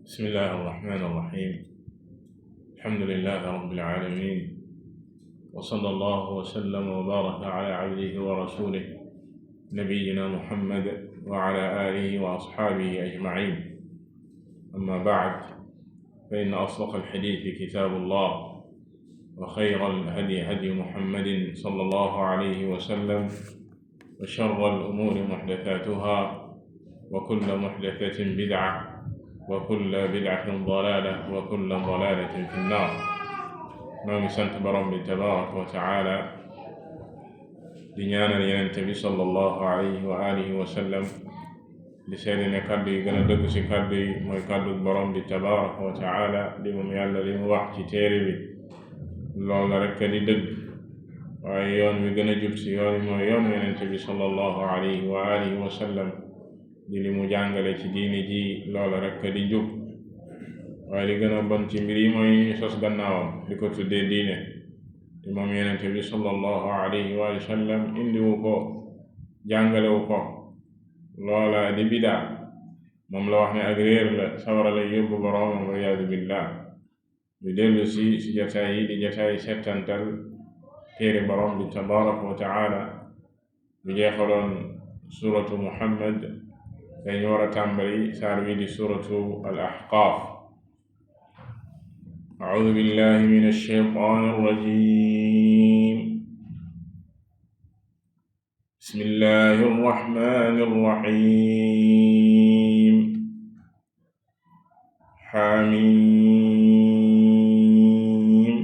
بسم الله الرحمن الرحيم. الحمد لله رب العالمين، وصلى الله وسلم وبارك على عبده ورسوله نبينا محمد وعلى آله وأصحابه أجمعين. أما بعد، فإن أصدق الحديث كتاب الله، وخير الهدي هدي محمد صلى الله عليه وسلم، وشر الأمور محدثاتها، وكل محدثة بدعة، وكل بدعة ضلالة، وكل ضلالة في النار. noo ngi sant borom bi tabaraka wa taala di ñaanal Yonent bi sallallahu alayhi wa alihi wa sallam, di seede ne kàddu yi gën a dëgg ci kàddu yi mooy kàddu borom bi tabaraka wa taala di moom yàlla li mu wax ci téere bi loolu rekk di dëgg, waaye yoon wi gën a jub ci yoon yi mooy yoon Yonent bi sallallahu alayhi wa alihi wa sallam di li mu jàngale ci diini ji loolu rekk di jub. waaye li gën a bon ci mbir yi mooy sos gannaawam di ko tuddee diine te moom Yonent bi sallallahu alayhi wa sallam indiwu ko, jàngalewu ko, loola di bidaa. moom la wax ne ak réer la, sawara lay yóbbu boroomam waliyaadu billah. ñu dellu si jataay yi di jataay settantal téere borom bi tabaraka wa taala. ñu jeexaloon suratu Muhammad, tey ñu war a tàmbali saar wi di suratu al-Ahqaaf. أعوذ بالله من الشيطان الرجيم. بسم الله الرحمن الرحيم. حميم.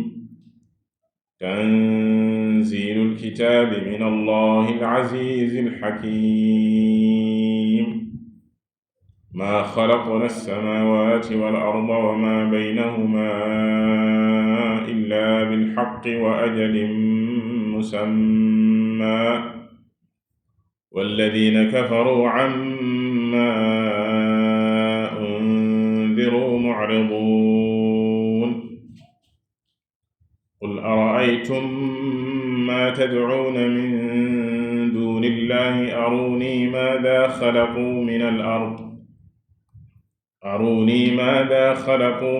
تنزيل الكتاب من الله العزيز الحكيم. ما خلقنا السماوات والأرض وما بينهما إلا بالحق وأجل مسمى والذين كفروا عما أنذروا معرضون. قل أرأيتم ما تدعون من دون الله أروني ماذا خلقوا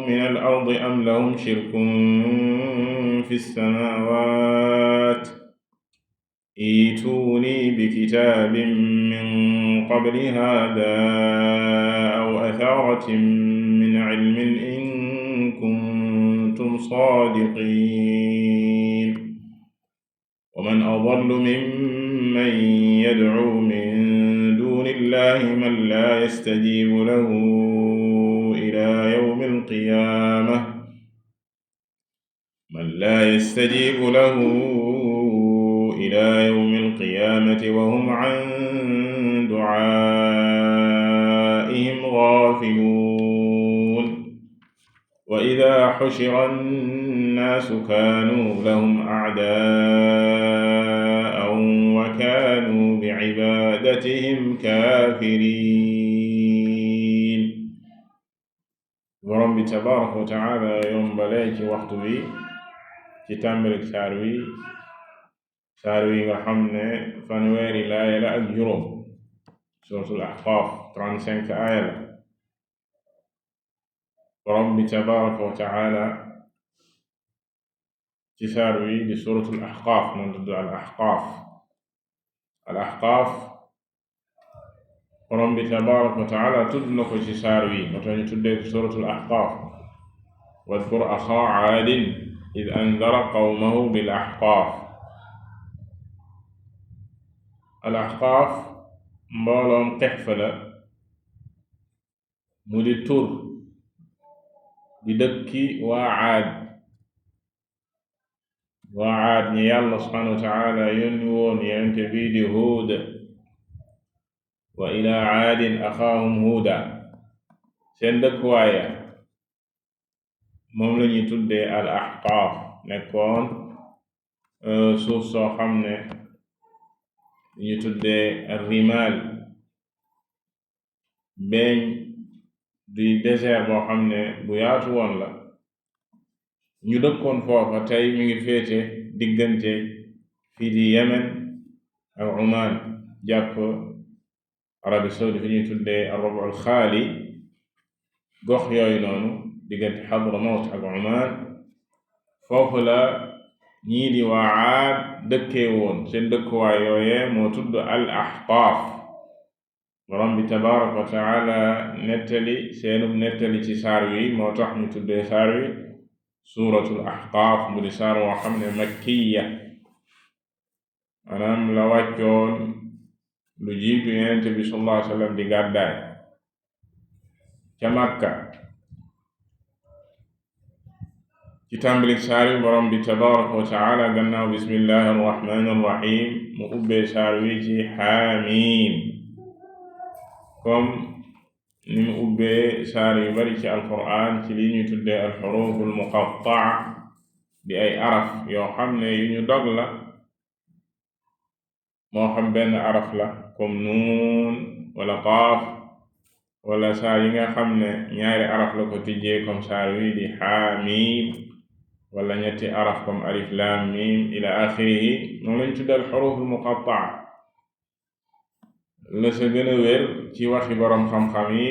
من الأرض أم لهم شرك في السماوات ائتوني بكتاب من قبل هذا أو أثارة من علم إن كنتم صادقين. ومن أضل ممن يدعو من دون الله من لا يستجيب له إلى يوم القيامة وهم عن دعائهم غافلون. وإذا حشر الناس كانوا لهم أعداء وكانوا بعبادتهم كافرين. borom bi tabaraka wa taala yombalee ci waxtu wi ci tàmbalik saar wi nga xam ne fanweeri laaya la ak juróom, suratul Ahqaaf 35 aaya la. borom bi tabaraka wa taala ci saar wi di suratul Ahqaaf noonu tudd al Ahqaaf borom bi tabaraka wa taala tudd na ko ci saar wi moo tax ñu tuddee suratul Ahqaaf. wadkur axaa aadin id andara qawmahu bil Ahqaaf. al Ahqaaf mbooloom Qexfa la, mu di tur di dëkki waa Aad ñi Yàlla subhaanahu wa taala yónni woon Yonent bi di Huud. wa ilaa aadin axaahum huuda. seen dëkkuwaaya moom la ñuy tuddee al Ahqaaf, nekkoon suuf soo xam ne ñu tuddee rimaal, beeñ di désert boo xam ne bu yaatu woon la. ñu dëkkoon foofa tey mi ngi féete diggante fii di Yemen ak Oman jàpp Arabie Saoudite fi ñuy tuddee ar-Rabu' al-Xaali gox yooyu noonu diggante Hadramawt ak Oman foofu la ñii di waa Aad dëkkee woon seen dëkkuwaay yooyee moo tudd al Ahqaaf borom bi tabaraka wa taala nettali seenub nettali ci saar wi moo tax ñu tuddee saar wi suuratul Ahqaaf mu di saar woo xam ne makkiya maanaam la wàccoon lu jiitu Yonent bi sallallahu alayhi wa sallam di gàddaay ca Makka ci tàmbalik saar wi borom bi tabaraka wa taala gannaaw bismillahi arrahmani arrahim mu ubbee saar wi ci xaamiim comme ni mu ubbee saar yu bari ci alqur'an ci li ñuy tuddee alxuruful muqattaa di ay araf yoo xam ne yu ñu dog la moo xam benn araf la comme nuun wala qaaf wala saar yi nga xam ne ñaari araf la ko tijjee comme saar wi di xaamiim wala ñetti araf comme alif laam miim ila axirihi noonu lañ tuddee alxuruful muqattaa la sa gën a wér ci waxi boroom xam-xam yi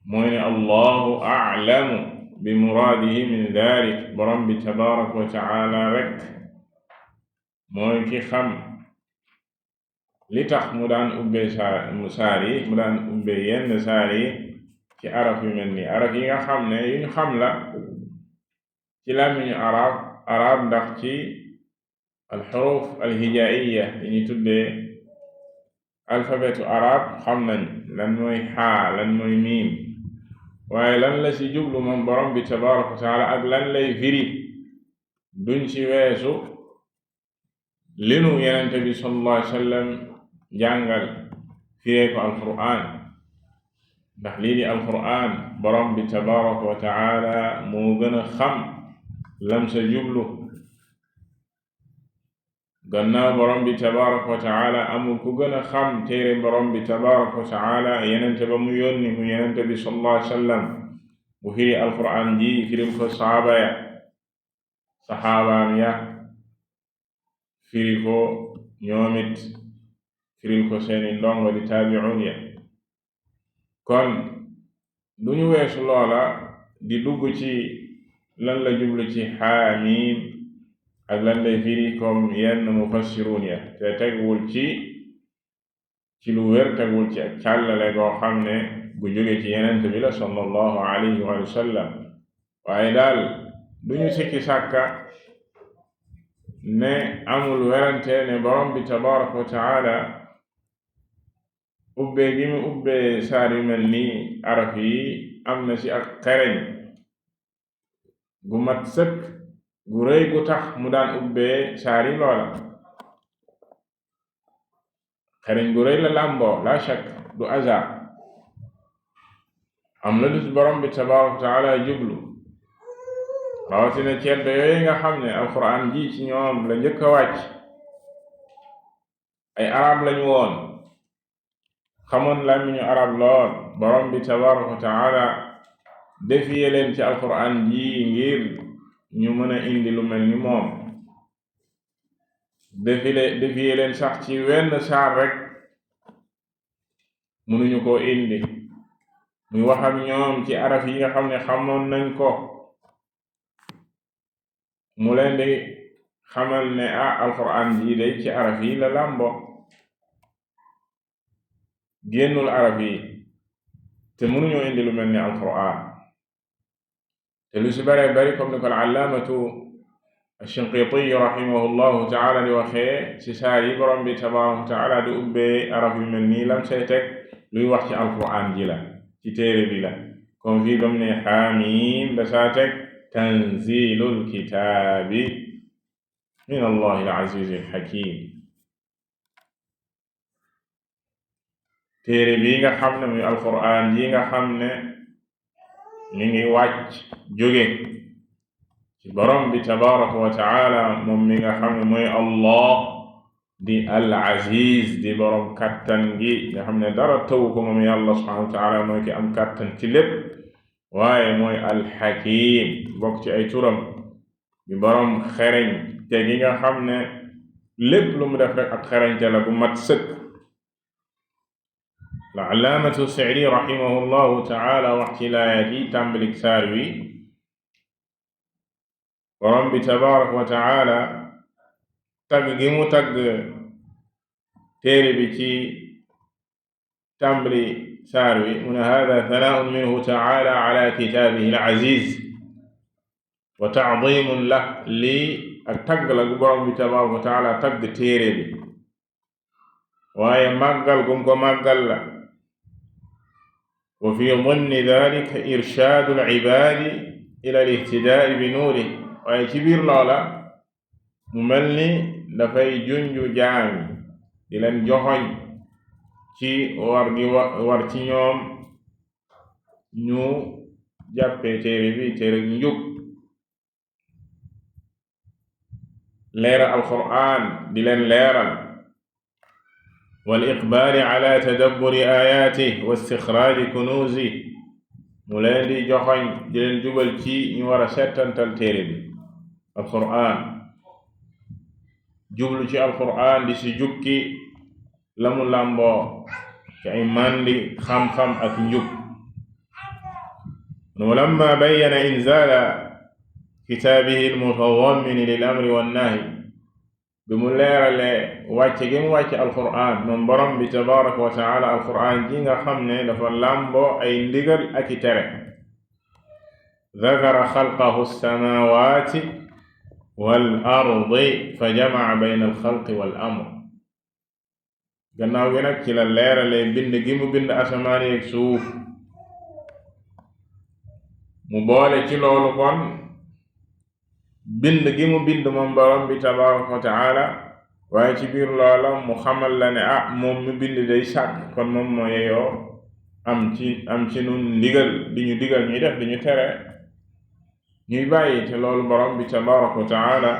mooy ne allahu a'lamu bi muraadihi min dalik borom bi tabaraka wa taala rek mooy ki xam li tax mu daan ubbee saar yi mu daan ubbee yenn saar yi ci araf yu mel nii araf yi nga xam ne yu ñu xam la ci làmmiñu arab ndax ci alxuruf alhijaiya yi ñu tuddee alfabetu arab xam nañ lan mooy xaa lan mooy miim waaye lan la ci jublu moom borom bi tabaraka wa taala ak lan lay firi duñ ci weesu linu yenente bi sallallahu alayhi wa sallam jàngal firee ko alquran ndax lii di alquran borom bi tabaraka wa taala moo gën a xam lam sa jublu gannaaw borom bi tabaraka wa taala amul ku gën a xam téere borom bi tabaraka wa taala yenente ba mu yónni mu yenente bi sallallahu alayhi wa sallam bu firi alquran ji firil ko saxaabaam ya firi ko ñoomit firil ko seeni ndongo di taabi'un ya kon duñu weesu loola di dugg ci lan la jublu ci xaamiim ak lan lay firi comme yenn mufassirun ya te tegwul ci lu wér tegwul ci ak càllale goo xam ne gu jóge ci yenent bi la sallallahu alayhi wa sallam waaye daal duñu sikki sàkka ne amul werante ne borom bi tabaraka wa taala ubbee gi mu ubbee saar yu mel nii araf yi am na ci ak xereñ gu mat sëkk gu rëy gu tax mu daan ubbee saari loola xereñ gu rëy la làmboo la shakk du hasard am la dus borom bi tabaraka wa taala jublu rawatina ceddo yooyu nga xam ne alquran ji ci ñoom la njëkk a wàcc ay arab lañu woon xamoon làmmiñu arab lool borom bi tabaraka wa taala defiye leen ci alquran ji ngir ñu mën a indi lu mel ni moom defiye leen sax ci wenn saar rek mënuñu koo indi muy wax ak ñoom ci araf yi nga xam ne xamoon nañ ko mu leen di xamal ne alquran ji day ci araf yi la làmbo génnul araf yi te mënuñoo indi lu mel ni alquran te lu si bare bari comme ni ko al-allaamatu ash-Shinqiiti rahimahullahu taala di waxee ci saar yi borom bi tabaraka wa taala di ubbee araf yu mel nii lam say teg luy wax ci alquran ji la ci téere bi la comme fii bam ne xaamiim da saa teg tanzilul kitaabi min allahi al-aziz al-hakim téere bii nga xam ne muy alquran ji nga xam ne mi ngi wàcc jóge ci borom bi tabaraka wa taala moom mi nga xam ne mooy allah di al-aziz di borom kattan gi nga xam ne dara taw ko moom yàlla subhanahu wa taala mooy ki am kattan ci lépp waaye mooy al-hakim bokk ci ay turam di borom xereñ te gi nga xam ne lépp lu mu def rek ak xereñte la bu mat sëkk al-allaamatu Sa'di rahimahullahu taala wax ci laaya ji tàmbalik saar wi borom bi tabaaraka wa taala tagg gi mu tagg téere bi ci tàmbali saar wi mu ne haadaa thanaa'un minhu taala ala kitaabihi al-aziiz wa ta'ziimun lahu lii ak tagg la gu borom bi tabaaraka wa taala tagg téere bi waaye màggal gum ko màggal la wa fi dimni daalika irshaadu al-ibaadi ila al-ihtidaa'i bi nuurihi waaye ci biir loola mu mel ni dafay junju jaami di leen joxoñ ci war ci ñoom ñu jàppee téere bi téere njub leeral alqur'aan di leen leeral wal iqbaali ala tadabburi ayaatihi wa istixraaji kunuuzihi mu leen di joxoñ di leen jubal ci ñu war a settantal téere bi alqur'aan jublu ci alqur'aan di si jukki lamu làmboo ci ay màndi xam-xam ak njub walamma bayyana inzaala kitaabihi al-mutadammini lil amri wan nahyi bi mu leerale wàcce gi mu wàcce alqur'aan moom borom bi tabaaraka wa taala alqur'aan ji nga xam ne dafa làmboo ay ndigal ak i tere zakara xalqahu as-samaawaati wal ardi fa jamaca bayna alxalqi wal amr gannaaw gi nag ci la leerale bind gi mu bind asamaan ak suuf mu boole ci loolu kon bind gi mu bind moom borom bi tabaaraka wa taala waaye ci biir loola mu xamal la ne moom mu bind day sàkk kon moom moo yeyoo am ci nun ndigal di ñu digal ñuy def di ñu tere ñuy bàyyi te loolu borom bi tabaaraka wa taala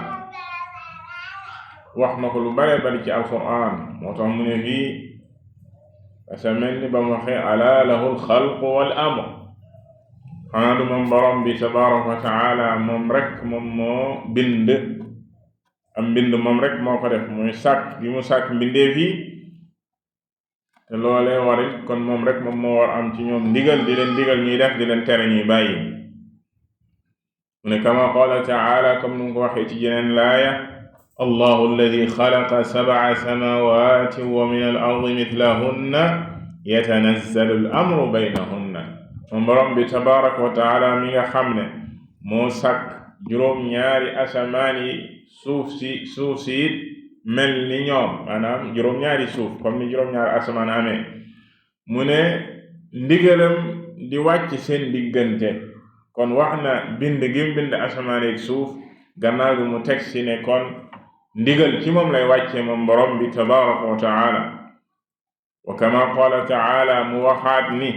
wax na ko lu bare bari ci alqur'aan moo tax mu ne fii asa mel ni ba mu waxee alaa lahu alxalqu wal amr xanaa du moom borom bi tabaaraka wa taala moom rek moom moo bind am bind moom rek moo ko def muy sàkk bi mu sàkk mbindeef yi te loolee warit kon moom rek moom moo war am ci ñoom ndigal di leen digal ñuy def di leen tere ñuy bàyyi mu ne kama qaala taala comme nu ko waxee ci jeneen laaya allahu alladi xalaqa sab'a samaawaati wa min al-ardi mislahunna yatanazzalu al-amru baynahunna moom borom bi tabaaraka wa taala mi nga xam ne moo sàkk juróom-ñaari asamaan yi suuf si it mel ni ñoom maanaam juróom-ñaari suuf comme ni juróom-ñaari asamaan amee mu ne ndigalam di wàcc seen diggante kon wax na bind gi bind asamaan ak suuf gannaaw gi mu teg si ne kon ndigal ci moom lay wàcce moom borom bi tabaaraka wa taala wa kama qaala taala mu waxaat ni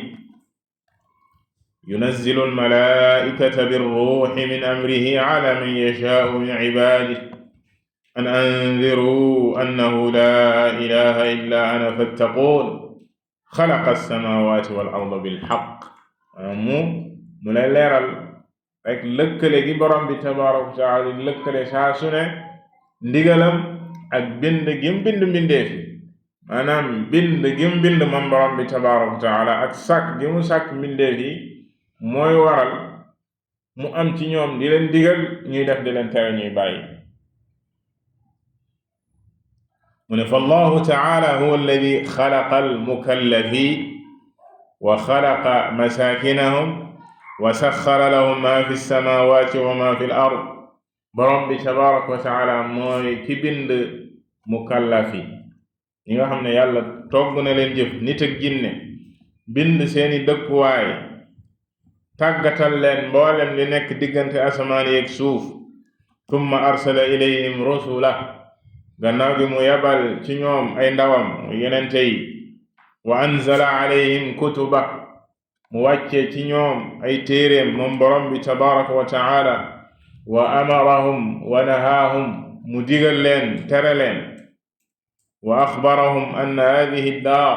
yunazzilu almalaa'ikata birruuhi min amrihi ala man yashaa'u min cibaadihi an anziruu annahu laa ilaaha illaa ana fattaquun xalaqa as-samaawaati wal arda bil haqq mu lay leeral rek lëkkale gi borom bi tabaaraka wa taala lëkkale saa su ne ndigalam ak bind gim bind mbindeef maanaam bind gim bind moom borom bi tabaaraka wa taala ak sàkk gi mu sàkk mbindeef yi mooy waral mu am ci ñoom di leen digal ñuy def di leen tere ñuy bàyyi mu ne fa allahu taala huwa alladi xalaqa almukallafiin wa xalaqa masaakinahum wa saxxara lahum ma fi samaawaati wa ma fi al-ard borom bi tabaaraka wa taala mooy ki bind mukallafi ñi nga xam ne yàlla togg na leen jëf nit ak jinne bind seeni dëkkuwaay tàggatal leen mboolem li nekk diggante asamaan yeeg suuf tumma arsala ilayhim rusula gannaaw gi mu yabal ci ñoom ay ndawam yonente yi wa anzala alayhim kutuba mu wàcce ci ñoom ay téeréem moom borom bi tabaaraka wa taala wa amarahum wa nahaahum mu digal leen tere leen wa axbarahum anna haadihi daar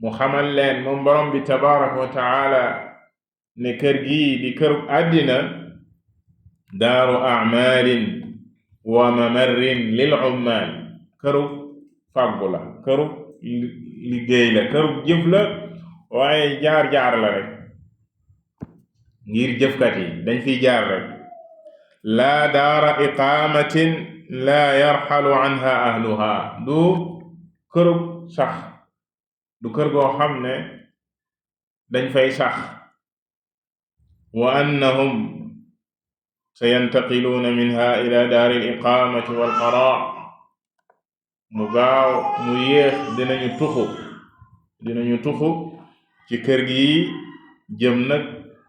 mu xamal leen moom borom bi tabaaraka wa taala ne kër gii di këru àddina daaru acmaalin wa mamarrin lil ummaal këru fàggu la këru liggéey la kërug jëf la waaye jaar-jaar la rek ngir jëfkat yi dañ fiy jaar rek laa daara iqaamatin laa yarxalu anha ahluha du kërug sax du kër goo xam ne dañ fay sax wa annahum sayantaqiluuna minha ila daari aliqaamati walqaraa mu gaaw mu yéex dinañu tuxu ci kër gi jëm nag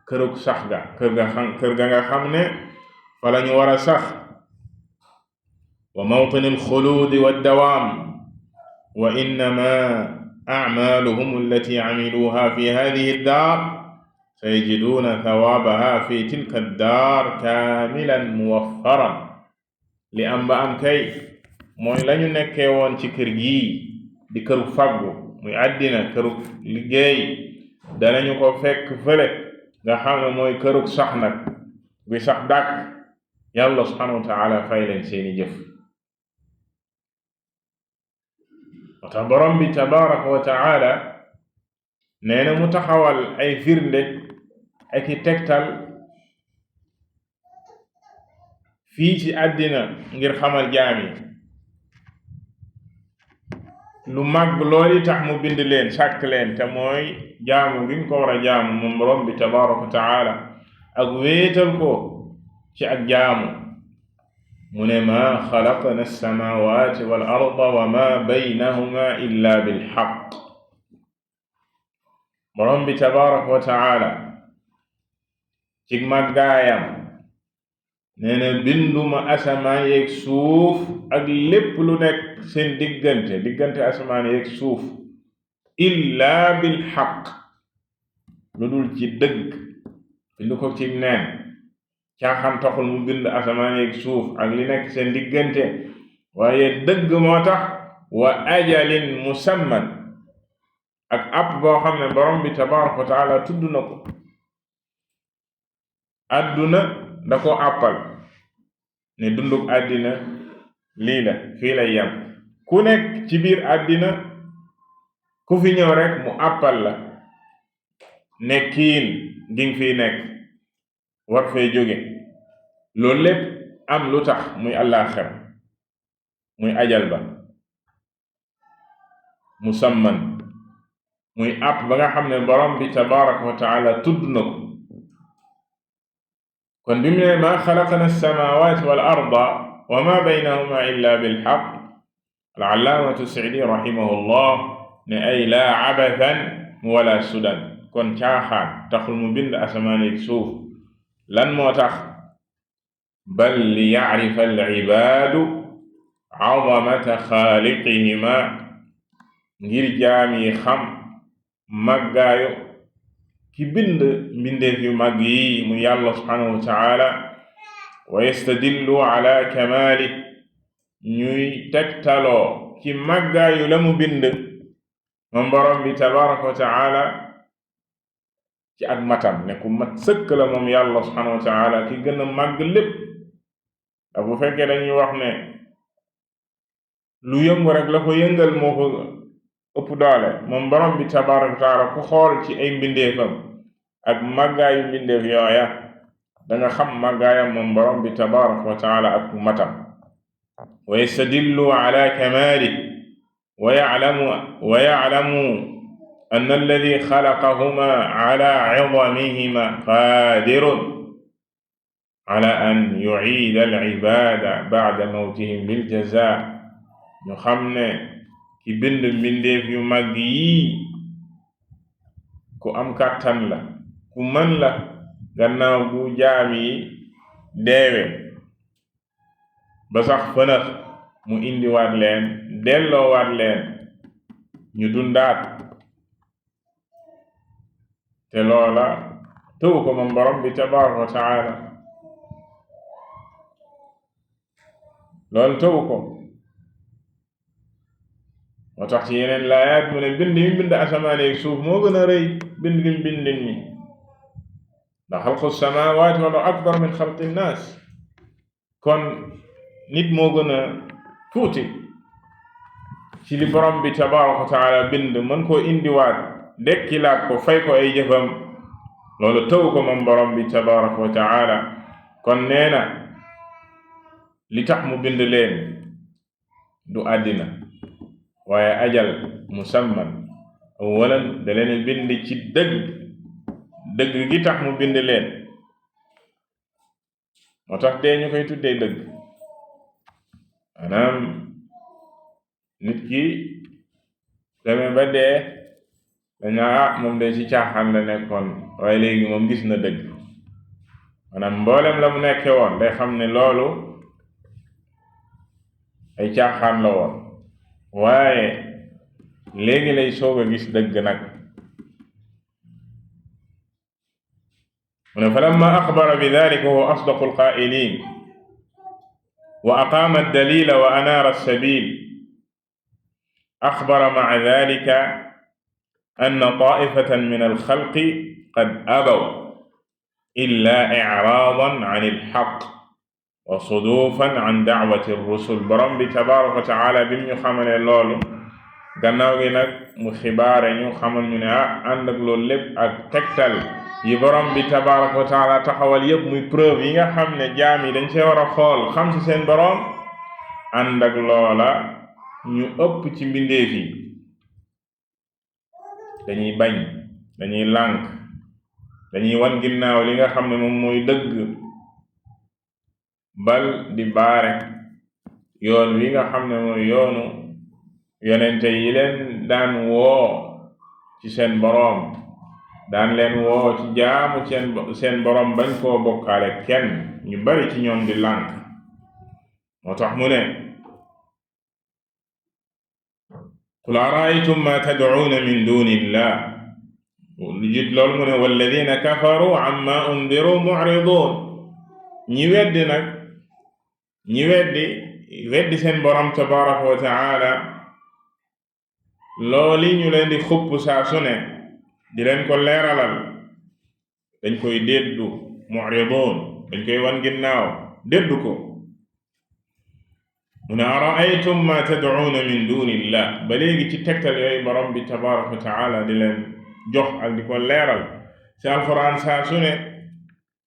kërug sax ga kër ga nga xam ne fa lañu war a sax wa mawtin alxuluudi waddawaam wa innama acmaaluhum allati camiluuha fi hadihi addaar sayajiduuna thawaabaha fi tilka addaar kaamilan muwaffaran li am ba am kay mooy lañu nekkee woon ci kër gii di këru faggu muy àddina këru liggéey danañu ko fekk fële nga xam ne mooy kërug sax nag bi sax dàkk yàlla subhanahu wa taala fay leen seeni jëf moo tax borom bi tabaraka wa taala nee na mu taxawal ay firnde ak i tegtal fii ci àddina ngir xamal jaam yi lu màgg looli tax mu bind leen sàkk leen te mooy jaamu gi ñu ko war a jaamu moom borom bi tabaraka wa taala ak wéetal ko ci ak jaamu mu ne maa xalaqna alsamawati wal arda wa ma baynahuma illa bilxaq borom bi tabaraka wa taala ci màggaayam nee na binduma asamaan yeeg suuf ak lépp lu nekk seen diggante asamaan yeeg suuf illa bilxaq lu dul ci dëgg bindu ko ci neen caaxaan taxul mu bind asamaan yeeg suuf ak li nekk seen diggante waaye dëgg moo tax wa ajalin musamman ak app boo xam ne borom bi tabaraka wa taala tudd na ko adduna da ko àppal ne dunduk àddina lii la fii lay yam ku nekk ci biir àddina ku fi ñëw rek mu àppal la nekkiin gi nga fiy nekk war fee jóge loolu lépp am lu tax muy àllaaxira muy ajal ba musamman muy àpp ba nga xam ne borom bi tabaraka wa taala tudd na ko kon bi mu ne maa xalaqna alsamawati wal arda wa ma baynahuma illa bilxaq alallaamatu sidi rahimahullah ne ay laa abathan wala sudan kon caaxaan taxul mu bind asamaan ak suuf lan moo tax bal li yacrifa alcibaadu azamata xaaliqihima ngir jaam yi xam màggaayu ki bind mbindeef yu màgg yi mu yàlla subhanahu wa taala wa yastadillu ala kamaali ñuy tegtaloo ci màggaayu la mu bind moom borom bi tabaraka wa taala ci ak matam ne ku mat sëkk la moom yàlla subhanahu wa taala ki gën a màgg lépp ak bu fekkee dañuy wax ne lu yëngu rek la ko yëngal moo ko ëpp doole moom borom bi tabaraka wa taala ku xool ci ay mbindeefam ak màggaayu mbindeef yooya danga xam màggaayam moom borom bi tabaraka wa taala ak matam wa yastadillu ala kamaali wa ya'lamu anna alladi xalaqahuma ala idamihima qaadirun ala an yuciida al-cibaada bacda mawtihim bil-jazaa ñu xam ne ki bind mbindeef yu mag yi ku am kàttan la ku mën la gannaaw bu jaam yi deewe ba sax fënax mu indiwaat leen delloowaat leen ñu dundaat te loola tëw ko moom borom bi tabaraka wa taala loolu tëw ko moo tax ci yeneen laayaat mu ne bind mi bind asamaan ak suuf moo gën a rëy bind gi bind nit ñi ndax xalqu samaawaati wal ardi akbar min xalqi nnaas kon nit moo gën a tuuti ci li borom bi tabaraka wa taala bind mën koo indiwaat dekkilaat ko fay ko ay jëfam loolu tëw ko moom borom bi tabaraka wa taala kon nee na li tax mu bind leen du àddina waaye ajal musamman awalan da leen bind ci dëgg gi tax mu bind leen moo tax dee ñu koy tuddee dëgg maanaam nit ki demee ba dee dañaa moom de ci caaxaan la nekkoon waaye léegi moom gis na dëgg maanaam mboolem la mu nekke woon day xam ne loolu ay caaxaan la woon waaye léegi lay soog a gis dëgg nag mu ne falamma axbara bi dalika huwa asdaqu alqaa'iliin wa aqaama addalila wa anaara alsabil axbara maca dalika anna taa'ifatan min alxalqi qad abaw illa icraadan can alxaq wa suduufan can dacwati alrusul borom bi tabaraka wa taala bim ñu xamale loolu gannaaw gi nag mu xibaare ñu xamal ñu ne ànd ak loolu lépp ak tegtal yi borom bi tabaraka wa taala taxawal yépp muy preuve yi nga xam ne jaam yi dañ see war a xool xam ci seen borom ànd ak loola ñu ëpp ci mbindeef yi dañuy bañ dañuy lànk dañuy wan ginnaaw li nga xam ne moom mooy dëgg bal di baare yoon wi nga xam ne mooy yoonu yonente yi leen daan woo ci seen boroom daan leen woo ci jaamu seen boroom bañ koo bokkaale kenn ñu bari ci ñoom di lànk moo tax mu ne qul araaytum ma tad'uuna min duni illah lu jit loolu mu ne walladina kafaru amma undiru mu'ridun ñi weddi nag ñi weddi seen boroom tabaraka wa taala looli ñu leen di xupp saa su ne di leen ko leeralal dañ koy déddu mu'ridun dañ koy wan ginnaaw déddu ko mu ne ara'aytum ma tad'uuna min dunillah ba léegi ci tegtal yooyu borom bi tabaraka wa taala di leen jox ak di ko leeral ci alquran saa su ne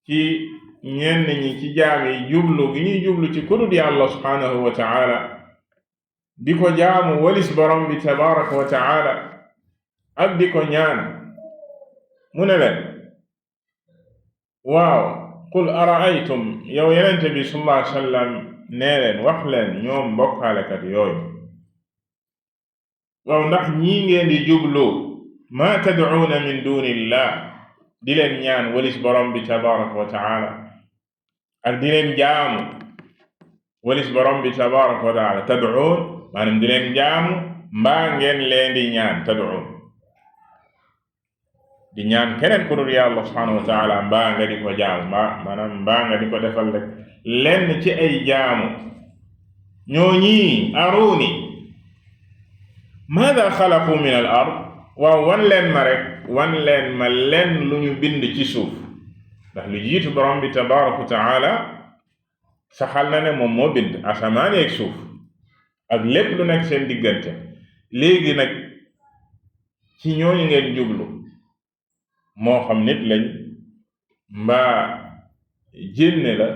ci ñenn ñi ci jaam yi jublu gi ñuy jublu ci kudut yàlla subhanahu wa taala di ko jaamu walis borom bi tabaraka wa taala ak di ko ñaan mu ne leen waaw qul ara'aytum yow yenente bi sallallahu alayhi wa sallam nee leen wax leen ñoom mbokkaalekat yooyu waaw ndax ñii ngeen di jublu ma tad'uuna min dunillah di leen ñaan walis borom bi tabaraka wa taala ak di leen jaamu walis borom bi tabaraka wa taala tad'uun maanaam di leen jaamu mbaa ngeen leen di ñaan tad'uun di ñaan keneen ku dul yàlla subhanahu wa taala mbaa nga di ko jaamu mbaa nga di ko defal rek lenn ci ay jaamu ñoo ñii aruuni maada xalaqu min al ard waaw wan leen ma lenn lu ñu bind ci suuf ndax lu jiitu borom bi tabaraka wa taala saxal na ne moom moo bind asamaan ak suuf ak lépp lu nekk seen diggante léegi nag ci ñooñu ngeen jublu moo xam nit lañ mbaa jinne la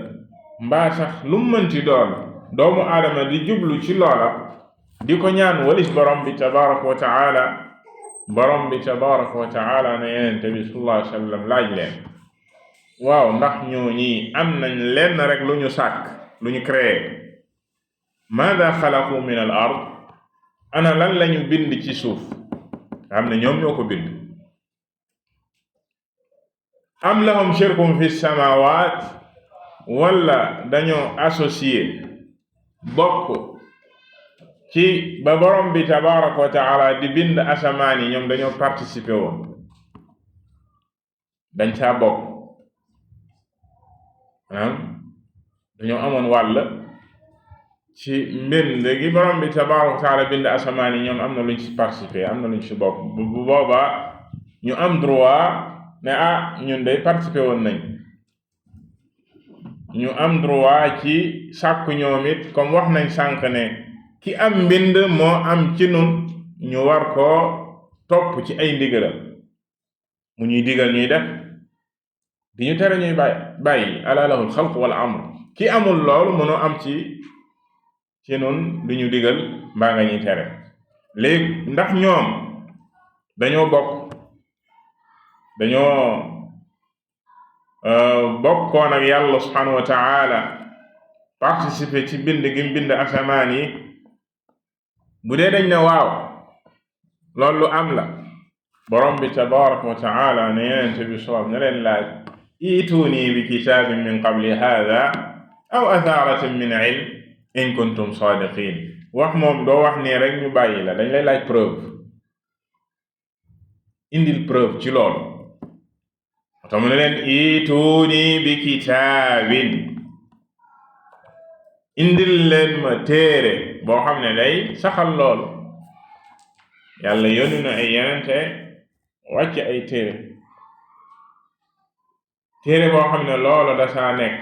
mbaa sax lu mënti doon doomu aadama di jublu ci loola di ko ñaan walis borom bi tabaraka wa taala borom bi tabaraka wa taala ne yenente bi sallallahu alayhi wa sallam laaj leen waaw ndax ñooñi am nañ lenn rek lu ñu sàkk lu ñu créé maada xalaqu min al ard ana lan lañu bind ci suuf nga xam ne ñoom ñoo ko bind am lahum shirkun fi samawat wala dañoo associé bokk ci ba borom bi tabaraka wa taala di bind asamaan yi ñoom dañoo participer woon dañ caa bokk dañoo amoon wàll ci mbind gi borom bi tabaraka wa taala bind asamaan yi ñoom am na luñ ci participer am na luñ ci bokk bu boobaa ñu am droit ne ñun day participer woon nañ ñu am droit ci sàkku ñoom it comme wax nañ sànq ne ki am mbind moo am ci nun ñu war koo topp ci ay ndigalam mu ñuy digal ñuy def di ñu tere ñuy bàyyi ala lahul xalq wal amr ki amul loolu mënoo am ci nun du ñu digal mbaa nga ñuy tere léegi ndax ñoom dañoo bokkoon ak yàlla subhanahu wa taala participer ci bind gi mu bind asamaan yi bu dee dañ ne waaw loolu lu am la borom bi tabaraka wa taala ne yenente bi soob ne leen laaj iituuni bi kitaabin min qabli haada aw athaaratin min ilm in kuntum saadiqin wax moom doo wax nii rek ñu bàyyi la dañ lay laaj preuve indil preuve ci loolu tamu ne leen iituuni bi kitaabin indil leen ma téere boo xam ne day saxal loolu yàlla yónni na ay yenente wàcc ay téere boo xam ne loolu dasaa nekk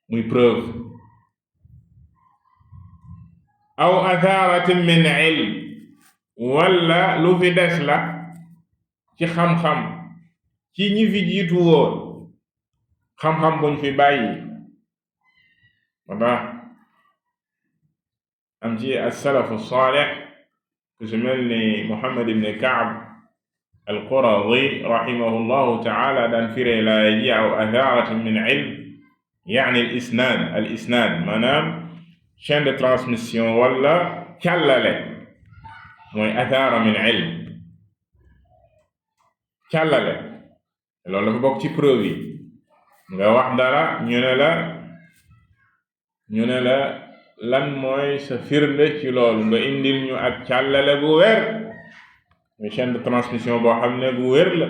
muy preuve aw athaaratin min ilm walla lu fi des la ci xam-xam ci ñi fi jiitu woon xam-xam buñ fi bàyyi wala am ci as-salafu salih ku su mel ni Muhammad ibn Ka'b al-Quradi rahimahullahu ta'ala daan firee laaya ji aw athaaratin min ilm yaani al isnaad maanaam chaîne de transmission wala càllale mooy athaara min ilm càllale loolu dafa bokk ci preuve yi nga wax dara ñu ne la lan mooy sa firnde ci loolu nga indil ñu ak càllale bu wér muy chaîne de transmission boo xam ne bu wér la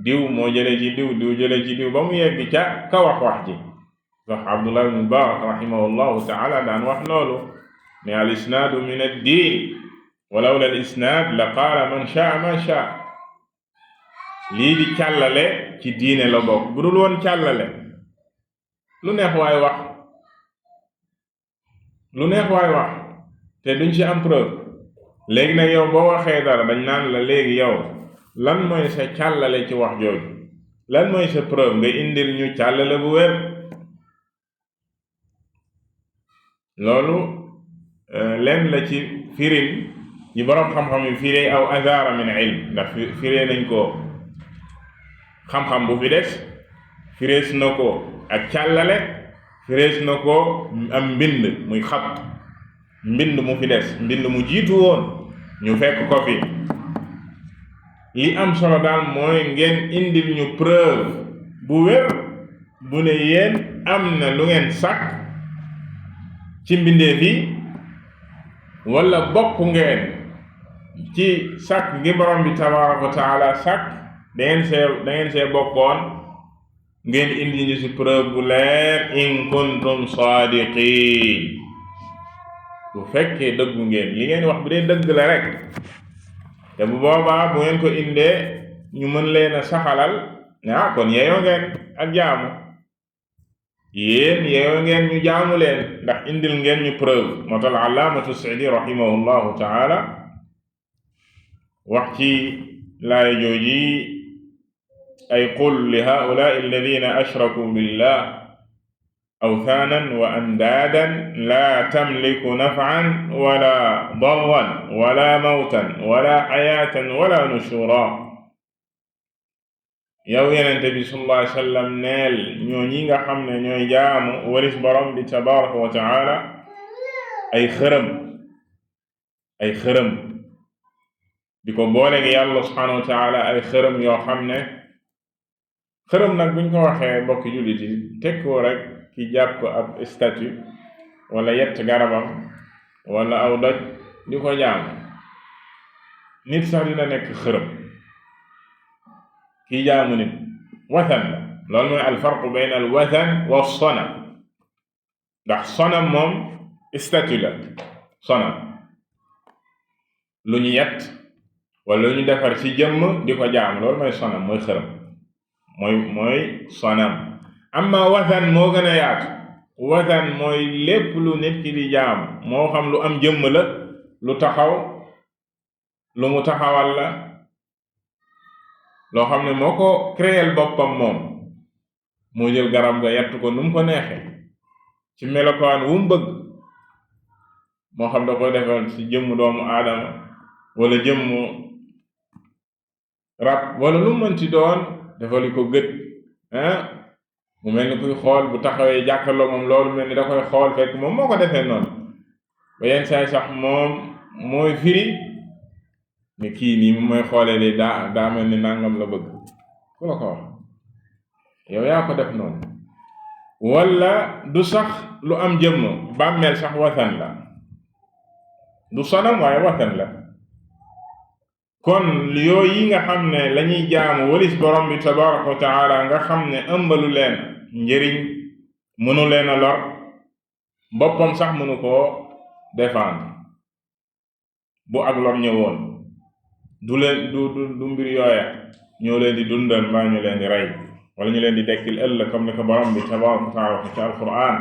diw moo jële ci diw jële ci diw ba mu yegg ka wax ji sax Abdullah ibn Mubarak rahimahullahu ta'ala daan wax loolu ne al isnaadu min ad-diin walawla al isnaad la qaala man shaa ma shaa lii di càllale ci diine la bokk bu dul woon càllale lu neex waay wax te duñ ci am preuve léegi nag yow boo waxee dara dañ naan la léegi yow lan mooy sa càllale ci wax jooju lan mooy sa preuve nga indil ñu càllale bu wér loolu lenn la ci firin yi boroom xam-xam yi firee aw athaara min ilm ndax firee nañ ko xam-xam bu fi des firees na ko ak càllale firees na ko am mbind muy xat mbind mu fi des mbind mu jiitu woon ñu fekk ko fi li am solo daal mooy ngeen indil ñu preuve bu wér bu ne yéen am na lu ngeen sàkk ci mbindeef yi wala bokk ngeen ci sàkk gi borom bi tabaraka wa taala sàkk da ngeen see bokkoon ngeen indi ñu ci preuve bu leer in kuntum saadiqin bu fekkee dëggu ngeen li ngeen wax bu dee dëgg la rek te bu boobaa bu ngeen ko indee ñu mën leen a saxalal kon yeeyoo ngeen ak jaamu yeeyoo ngeen ñu jaamu leen ndax indil ngeen ñu preuve moo tax al-allaamatu Sa'di rahimahullahu ta'ala wax ci laaya jooji ay qul li haa'ulaa'i alladhiina ashrakuu billah awthaanan wa andaadan laa tamliku naf'an wala darran wala mawtan wala hayaatan wala nushuuraa yow yenente bi sallallahu alayhi wa sallam neel ñoo ñi nga xam ne ñooy jaamu waris borom bi tabaraka wa taala ay xërëm di ko booleeg yàlla subhanahu wa taala ay xërëm yoo xam ne xërëm nag buñ ko waxee mbokki jullit yi tekkoo rek ki jàpp ab statue wala yett garabam wala aw doj di ko jaamu nit sax dina nekk xërëm kii jaamu nit wathan la loolu mooy alfarqu bayna al wathan wa sonam ndax sonam moom statue la sonam lu ñu yett wala lu ñu defar ci jëmm di ko jaamu loolu mooy sonam mooy xërëm mooy sonam amma wathan moo gën a yaatu watan mooy lépp lu nit ki di jaam moo xam lu am jëmm la lu taxaw lu mu taxawal la loo xam ne moo ko créel boppam moom moo jël garab ga yett ko nu mu ko neexe ci melokaan wu mu bëgg moo xam da ko defal ci jëmm doomu aadama wala jëmmu rab wala lu mën ci doon defali ko gët mu mel ni kuy xool bu taxawee jàkkarloo moom loolu mel ni da koy xool fekk moom moo ko defee noonu ba yenn saay sax moom mooy firi ni kii nii mooy xoolee de daa mel ni nangam la bëgg ku la ko wax yow yaa ko def noonu wala du sax lu am jëmm bàmmeel sax watan la du sonam waaye watan la kon yooyu yi nga xam ne lañuy jaamu walis borom bi tabaraka wa taala nga xam ne ëmbalu leen njëriñ mënu leen a lor boppam sax mënu koo défendre bu ak lor ñëwoon du mbir yooya ñoo leen di dundal mbaa ñu leen di rey wala ñu leen di dekkil ëllëg comme ni ko borom bi tabaraka wa taala wax ci alquran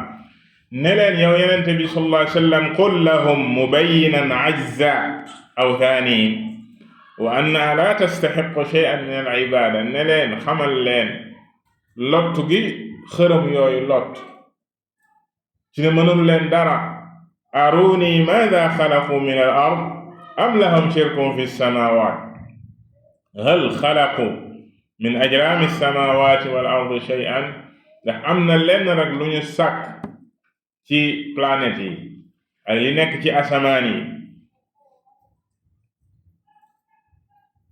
ne leen yow yenente bi sallallahu alayhi wa sallam qul lahum mubayyinan ajza awthanihim wa anna la tastaxiqu shay'an min al ibada ne leen xamal leen lott gi xërëm yooyu lott ci ne mënul leen dara aruni maada xalaqu min al ard am lahum shirkun fi samawat hal xalaqu min ajrami samawati wal ardi shay'an ndax am na lenn rek lu ñu sàkk ci planète yi ak li nekk ci asamaan yi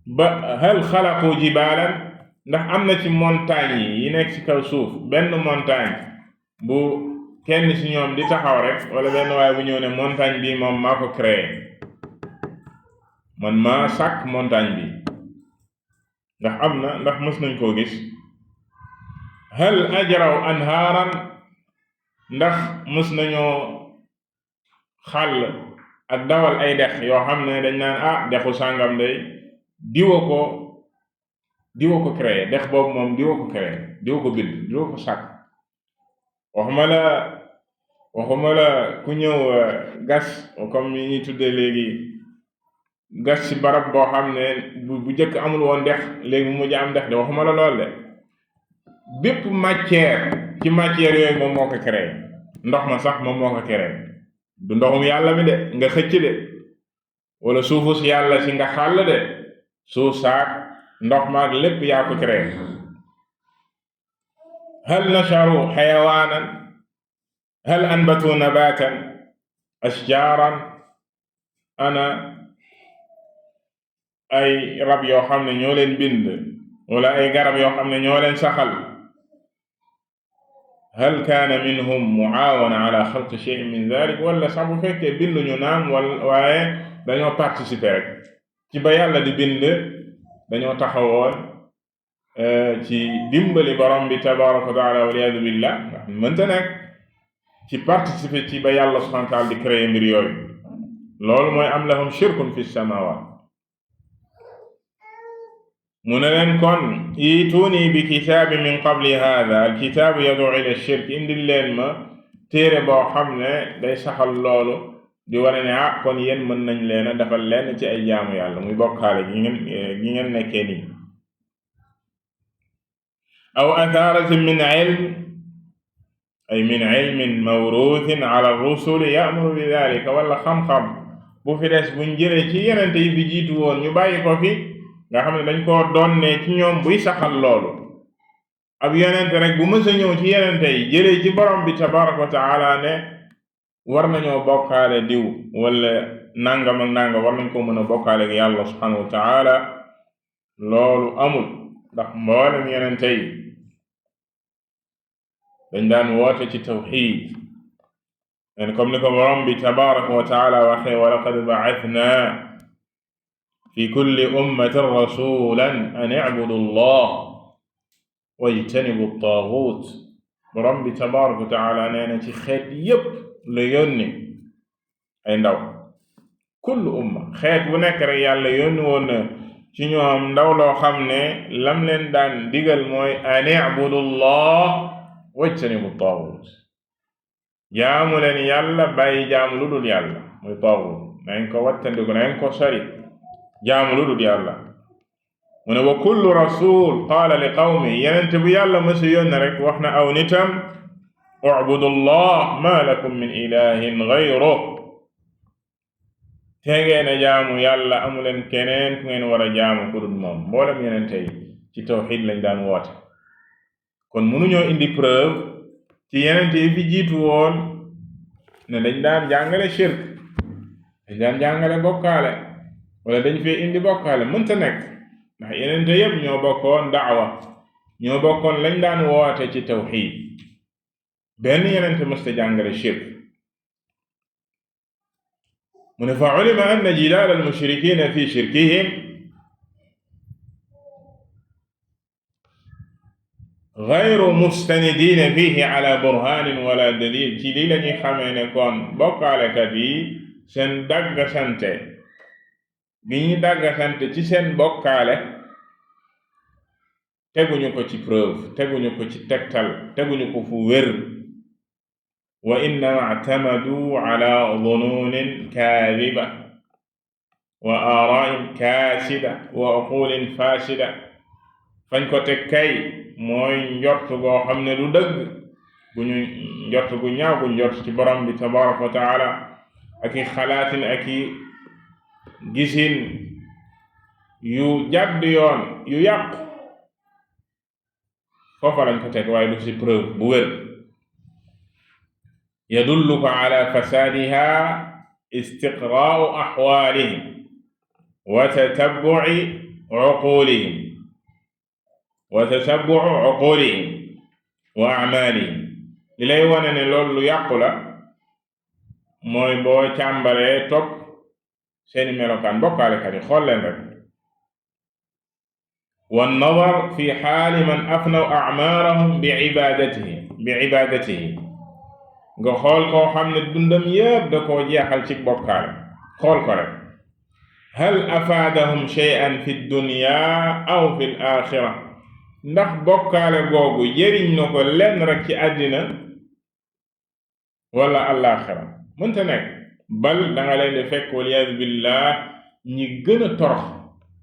ba hal xalaqu jibaalan ndax am na ci montagne yi nekk ci kaw suuf benn montagne bu kenn ci ñoom di taxaw rek wala benn waaye bu ñëw ne montagne bi moom maa ko créé man maa sàkk montagne bi ndax am na ndax mës nañ koo gis hal ajraw anhaaran ndax mës nañoo xàll ak dawal ay dex yoo xam ne dañ naan dexu sàngam day diwa ko créé dex boobu moom diwa ko créé diwa ko bind diwa ko sàkk waxuma la ku ñëw gas comme yi ñuy tuddee léegi gas ci barab boo xam ne bu jëkk amul woon dex léegi mu mujj am dex de waxuma la lool de bépp matière ci matière yooyu moom moo ko créé ndox ma sax moom moo ko créé du ndoxum yàlla mi de nga xëcc de wala suufu si yàlla si nga xàll de suuf saak ndox maak lépp yaa ko créé hal nasharu xayawaanan hal anbatu nabatan ashjaaran ana ay rab yoo xam ne ñoo leen bind wala ay garab yoo xam ne ñoo leen saxal hal kaana minhum muaawana ala xalqi shay'in min dalik wala sax bu fekkee binduñu naam waaye dañoo participer rek ci ba yàlla di bind dañoo taxawoon ci dimbali borom bi tabaraka wa taala waliyadu billah ndax mënta nekk ci participer ci ba yàlla subhanahu wa taala di créer mbir yooyu loolu mooy am lahum shirkun fi samawat mu ne leen kon iituuni bi kitaabi min qabli hada alkitaabu yadu ila shirk indil leen ma téere boo xam ne day saxal loolu di wane ne kon yéen mën nañ leen a defal leen ci ay jaamu yàlla muy bokkaale gi ngeen nekkee nii aw athaaratin min ilm ay min ilmin mawruuthin ala rusuli ya'muru bi dhalika wala xam-xam bu fi des buñ jëlee ci yenente yi fi jiitu woon ñu bàyyi ko fi nga xam ne dañ koo doonne ci ñoom buy saxal loolu ab yenente rek bu mës a ñëw ci yenente yi jëlee ci borom bi tabaraka wa taala ne war nañoo bokkaale diw wala nangam ak nangam war nañ ko mën a bokkaale ak yàlla subhanahu wa taala loolu amul ndax mboolem yenente yi dañ daan woote ci tawxiid len comme ni ko borom bi tabaraka wa taala waxee wa laqad ba'athna fi kulli ummatin rasulan an i'budu allah wajtanibu at-taaghut borom bi tabaraka wa taala nee na ci xeet yépp la yónni ay ndaw kullu umma xeet bu nekk rek yàlla yónni woon na ci ñoom ndaw loo xam ne lam leen daan digal mooy an i'budu allah wajtanibu at-taaghut jaamu leen yàlla bàyyi jaamu lu dul yàlla muy taagut nañ ko wattandiku nañ ko sori jaamu lu dul yàlla mu ne wa kullu rasul qaala li qawmi yenente bu yàlla mësu yónne rek wax na aw nitam u'budu llah ma lakum min ilahin ghayruh te ngeen a jaamu yàlla amuleen keneen ku ngeen war a jaamu ku dul moom mboolem yenente yi ci tawxid lañ daan woote kon mënuñoo indi preuve ci yenente yi fi jiitu woon ne dañ daan jàngale shirk dañ daan jàngale bokkaale wala dañ fee indi bokkaale mënta nekk ndax yenente yépp ñoo bokkoon daawa ñoo bokkoon lañ daan woote ci tawxid benn yenente mësta jàngale shirk mu ne fa ulima anna jidaal al-mushrikiina fi shirkihim gayru mustanidiina fiihi ala burhaanin wala dalil ci lii lañuy xamee ne kon bokkaalekat yi seen daggasante bi ñu daggasante ci seen bokkaale teguñu ko ci preuve teguñu ko ci tegtal teguñu ko fu wér wa innama i'tamadu ala dunuunin kaadiba wa aaraa'in kaasida wa uquulin faasida fañ ko teg kay mooy njort goo xam ne du dëgg bu ñu njort gu ñaaw bu njort ci borom bi tabaraka wa taala ak i xalaatin ak i gisin yu jàdd yoon yu yàqu foofa lañ ko teg waaye du ci preuve bu wér yadulluka ala fasaadiha istiqraa'u axwaalihim wa tatabbu'i uquulihim wa tatabbu'u uqulihim wa a'malihim li lay wane ne loolu lu yàqu la mooy boo càmbaree topp seeni melokaan bokkaalekat yi xool leen rek wan nadar fi xaali man afnaw a'maarahum bi ibaadatihi nga xool koo xam ne dundam yépp da koo jeexal ci bokkaale xool ko rek hal afaadahum shay'an fi dunya aw fi al-aaxira ndax bokkaale googu jëriñ na ko lenn rek ci àddina wala àllaaxira mënta nekk bal da nga leen di fekk waliyaadu billah ñi gën a torox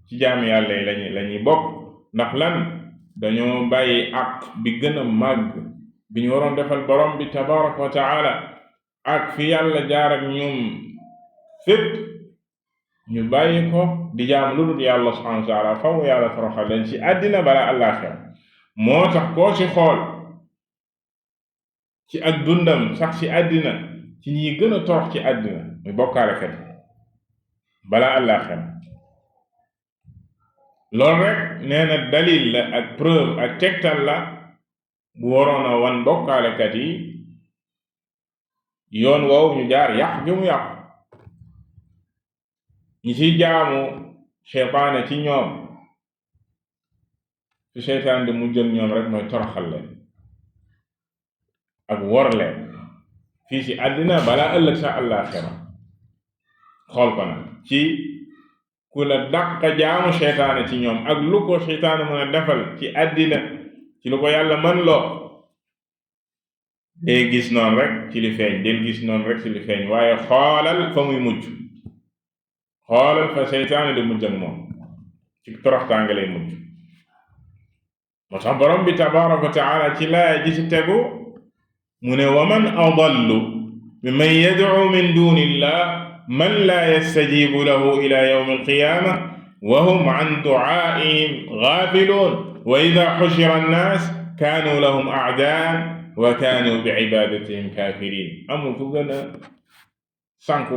ci jaamu yàlla yi lañuy bokk ndax lan dañoo bàyyi àq bi gën a màgg bi ñu waroon defal borom bi tabaraka wa taala ak fi yàlla jaar ak ñoom fépp ñu bàyyi ko di jaam lu dul yàlla subhanahu wa taala faw yàlla toroxal leen ci àddina bala àllaaxira moo tax koo ci xool ci ak dundam sax ci àddina ci ñi gën a torox ci àddina muy bokkaalekat bala àllaaxira loolu rek nee na dalil la ak preuve ak tegtal la bu waroon a wan bokkaalekat yi yoon woowu ñu jaar yàq gi mu yàqu ñi ci jaamu seytaane ci ñoom fi seytaan di mu jël ñoom rek mooy toroxal leen ak wor leen fii ci àddina balaa ëllëg sa àllaaxira xool ko nag ci ku la dàq jaamu seytaane ci ñoom ak lu ko seytaane mën a defal ci àddina ci lu ko yàlla mën loo day gis noonu rek ci li feeñ del gis noonu rek ci li feeñ waaye xoolal fa muy mujj xoolal fa seytaane di mujj ak moom ci toroxtaange lay mujj moo tax borom bi tabaraka wa taala ci laaya ji ci tegu mu ne wa man adallu mimman yad'u min duni illah man la yastajibu lahu ila yawmi alqiyama wa hum an du'aa'ihim ghaafilun wa idha hushira an-nas kaanu lahum a'daan wa kaanu bi'ibadatihim kaafiriin amul ku gën a sànk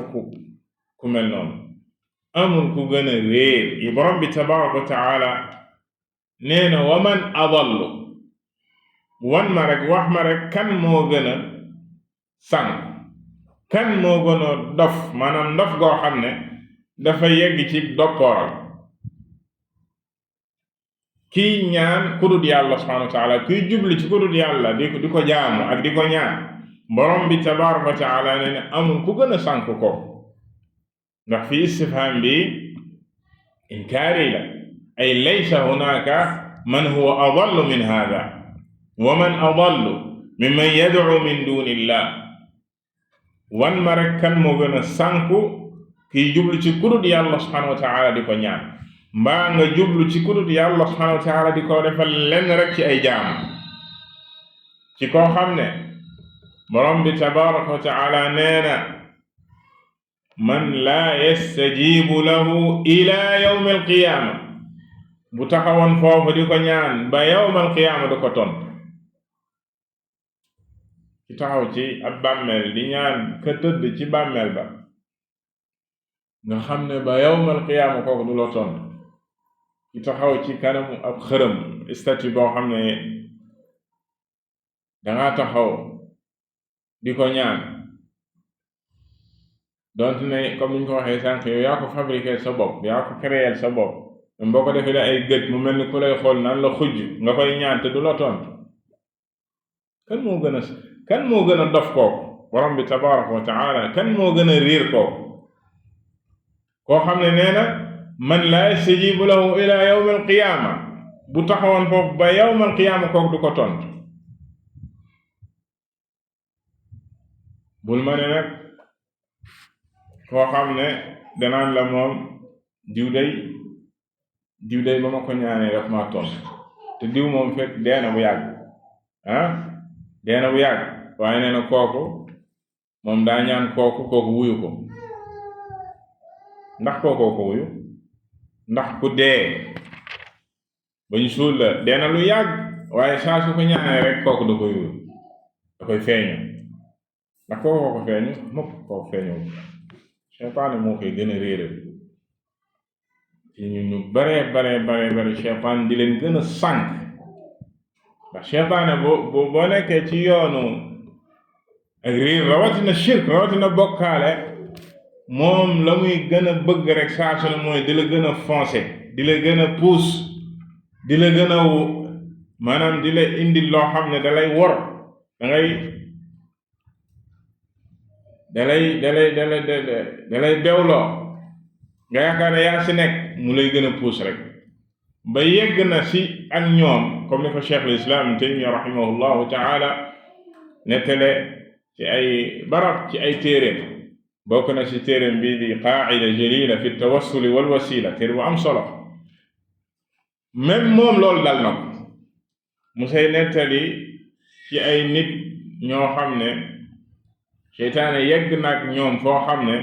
ku mel noonu amul ku gën a réer yi borom bi tabaraka wa taala nee na wa man adallu wan ma rek wax ma rek kan moo gën a sànk kan moo gën a dof maanaam ndof goo xam ne dafa yegg ci doppooral kiy ñaan ku dul yàlla subhanahu wa taala kiy jubli ci ku dul yàlla di ko jaamu ak di ko ñaan borom bi tabaraka wa taala nee na amul ku gën a sànk ko ndax fi istifham bi inkaari la ay laysa hunaka man huwa adallu min hada wa man adallu mimman yad'u min duni illah wan ma rek kan moo gën a sànku kiy jublu ci kudut yàlla subhanahu wa taala di ko ñaan mbaa nga jublu ci kudut yàlla subhanahu wa taala di ko defal lenn rek ci ay jaam ci koo xam ne borom bi tabaraka wa taala nee na man laa yastajibu lahu ila yawm alqiyaama bu taxawoon foofu di ko ñaan ba yawm alqiyaama du ko tont ci taxaw ci ab bàmmeel di ñaan ka tëdd ci bàmmeel ba nga xam ne ba yawm alqiyaama kooku du la tont ci taxaw ci kanamu ab xërëm statue boo xam ne dangaa taxaw di ko ñaan donte ne comme niñ ko waxee sànq yow yaa ko fabriquer sa bopp yaa ko créer sa bopp boo ko defee ay gët mu mel ni ku lay xool naan la xujj nga koy ñaan te du la tontu kan moo gën a dof kooku borom bi tabaraka wa taala kan moo gën a riir kooku koo xam ne nee na man laa yastajibu lahu ila yawm alqiyaama bu taxawoon foofu ba yawm alqiyaama kooku du ko tontu bul ma ne nag koo xam ne danaan la moom diw day ba ma ko ñaanee daf maa tontu te diw moom fekk deena bu yàgg deena bu yàgg waaye nee na kooku moom daa ñaan kooku wuyu ko ndax kookoo ko wuyu ndax ku dee ba ñu suul la deena lu yàgg waaye saa su ko ñaanee rek kooku da koy wuyu da koy feeñu ndax kookoo ko feeñu mukk kooku feeñu seytaane moo koy gën a réeral ci ñu bare seytaane di leen gën a sànk ndax seytaane boo nekkee ci yoonu ak réer rawatina shirk rawatina bokkaale moom la muy gën a bëgg rek saa su ne mooy di la gën a foncer di la gën a pousse di la gën a maanaam di la indi loo xam ne dalay wor dalay bewloo nga yaakaar ne yaa si nekk mu lay gën a puus rek ba yegg na si ak ñoom comme ni ko cheikh al-islam Taymiyya rahimahullahu taala nettale ci ay barab ci ay téeréem bokk na si téeréem bii di qaa'ida jalila fi tawassuli wal wasila téere bu am solo même moom loolu dal na ko mu say nettali ci ay nit ñoo xam ne seytaane yegg nag ñoom foo xam ne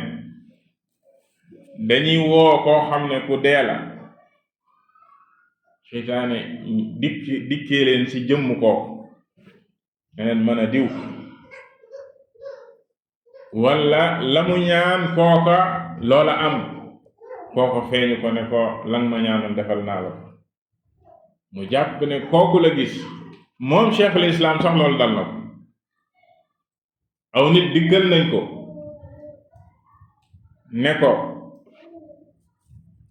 dañuy woo koo xam ne ku dee la seytaane dikkee leen ci jëmm kooku neneen mën a diw walla la mu ñaan kooka loola am kooko feeñu ko ne ko lang ma ñaanoon defal naa la mu jàpp ne kooku la gis moom cheikh al islam sax loolu dal na ko aw nit diggal nañ ko ne ko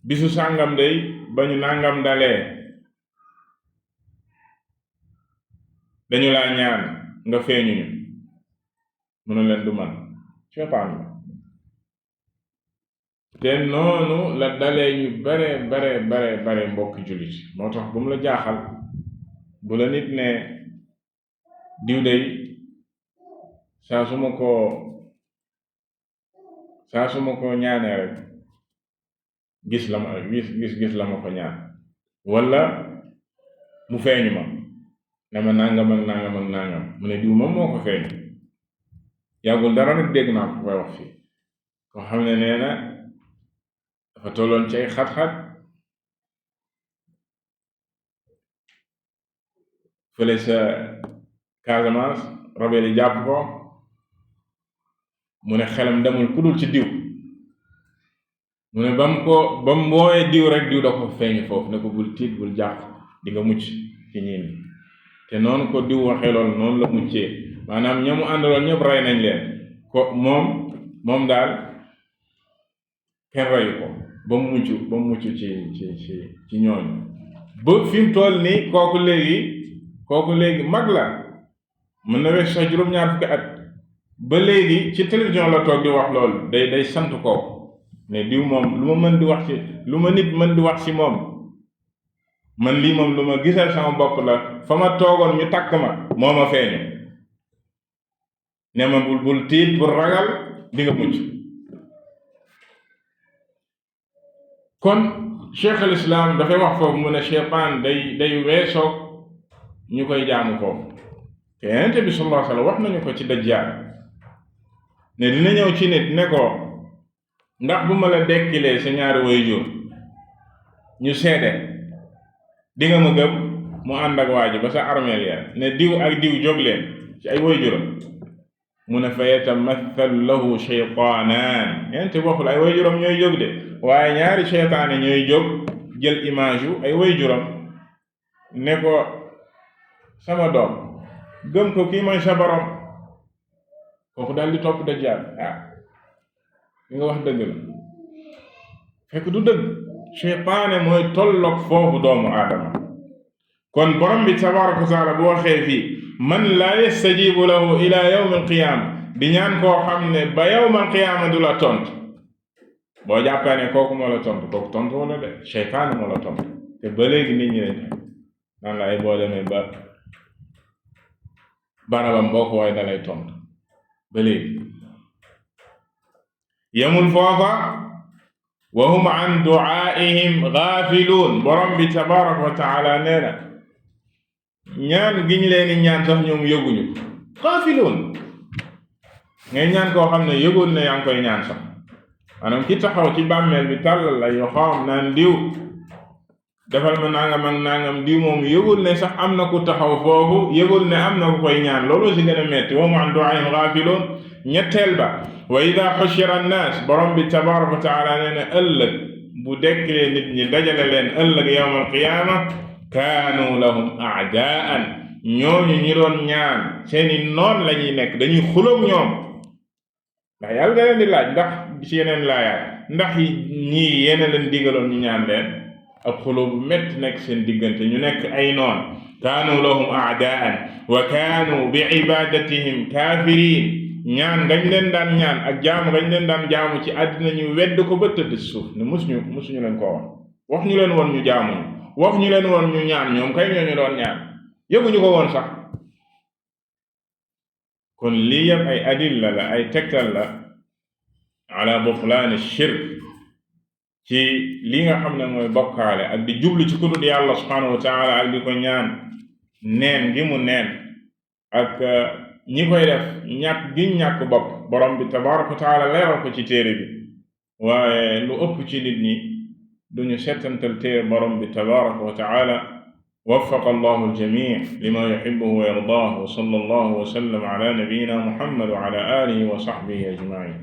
bisu sàngam day ba ñu nàngam dalee dañu laa ñaan nga feeñuñu mu ne leen du man seytaan la te noonu la dalee ñu bare mbokki jullit moo tax bu mu la jaaxal bu la nit ne diw day saa su ma ko ñaanee rek gis la ma ko ñaan wala mu feeñu ma ne ma nangam ak nangam mu ne diw moom moo ko feeñu yàggul dara nag dégg naa ko koy wax fii koo xam ne nee na dafa tolloon ci ay xat-xat fële sa Casamance rebelle yi jàpp ko mu ne xelam demul ku dul ci diw mu ne ba mu wooyee diw rek diw da ko feeñu foofu ne ko bul tiit bul jàpp di nga mucc ci ñiin te noonu ko diw waxee loolu noonu la muccee maanaam ñamu àndaloon ñëpp rey nañ leen ko moom daal kenn reyu ko ba mu mucc ci ñooñu ba fi mu toll nii kooku léegi mag la mën na wees sax juróom-ñaar fukki at ba léegi ci télévision la toog di wax loolu day sant kooku ne diw moom lu ma nit mën di wax ci moom man lii moom lu ma gisal sama bopp la fa ma toogoon ñu takk ma moo ma feeñu ne ma bul tiit bul ragal di nga mucc. kon cheikh al islam dafay wax foofu mu ne cheytaan day weesoog ñu koy jaamu foofu. te yonent bi sallallahu alayhi wa sallam wax nañu ko ci dajjaal ne dina ñëw ci nit ne ko ndax bu ma la dekkilee sa ñaari waajur ñu seede di nga ma gëm. mu ànd ak waa ji ba sa armeel ya ne diw ak diw jóg leen ci ay waajuram mu ne fa yatamathalu lahu shaytaanaan yente waxul ay waajuram ñooy jóg de waaye ñaari sheytaane ñooy jóg jël image yu ay waajuram ne ko sama doom gëm ko kii mooy sa borom. kooku daal di topp dajjaal li nga wax dëgg la fekk du dëgg. sheytaane mooy tolloog foofu doomu aadama. kon borom bi tabaraka wa taala bu waxee fii man laa yastajibu lahu ila yawm alqiyaama di ñaan koo xam ne ba yawm alqiyaama du la tontu boo jàppee ne kooku moo la tontu kooku tontu wala de sheytaane moo la tontu. te ba léegi nit ñi lañ naan la ay boo demee ba barabam boo ko waaye dalay tontu ba léegi. yemul foofa wa hum an du'aa'ihim gaafiluun borom bi tabaraka wa taala nee na ñaan gi ñu leen di ñaan sax ñoom yëguñu gaafiluun. ngay ñaan koo xam ne yëgul ne yaa ngi koy ñaan sax maanaam ki taxaw ci bàmmeel bi tàllal la yoo xam naan diw defal ma nangam ak nangam diw moom yëgul ne sax am na ku taxaw foofu yëgul ne am na ku koy ñaan loolu si gën a metti wa hum an du'aa'ihim gaafiluun. ñetteel ba wa ida xushira annaas borom bi tabaraka wa taala nee na ëllëg bu dekkilee nit ñi dajale leen ëllëg yawma alqiyaama kaanu lahum a'daan ñooñu ñi doon ñaan seeni noon la ñuy nekk dañuy xuloog ñoom. ndax yàlla da leen di laaj ndax ci yeneen laayaat ndax ñii yéena leen digaloon ñu ñaan leen ab xuloo bu métti nekk seen diggante ñu nekk ay noon. kaanu lahum a'daan wa kaanu bi ibadatihim kaafiriin ñaan gañ leen daan ñaan ak jaamu gañ leen daan jaamu ci àddina ñu wedd ko ba tëdd suuf ne musuñu leen koo wax ñu leen woon ñu jaamuñu wax ñu leen woon ñu ñaan ñoom kay ñooñu doon ñaan yëguñu ko woon sax. kon lii yëpp ay adilla la ay tegtal la ala butlaan shirk ci li nga xam ne mooy bokkaale ak di jublu ci ku dul yàlla subhanahu wa taala ak di ko ñaan neen gi mu neen ak ñi koy def ñàkk gi ñàkk bopp borom bi tabaraka wa taala leeral ko ci téere bi waaye lu ëpp ci nit ñi duñu settantal téere borom bi tabaraka wa taala. waffaqa allahu aljamii lima yuhibbuhu wa yardaah wa sallallahu wa sallam ala nabiyyina muhammad wa ala alihi wa sahbihi ajmain.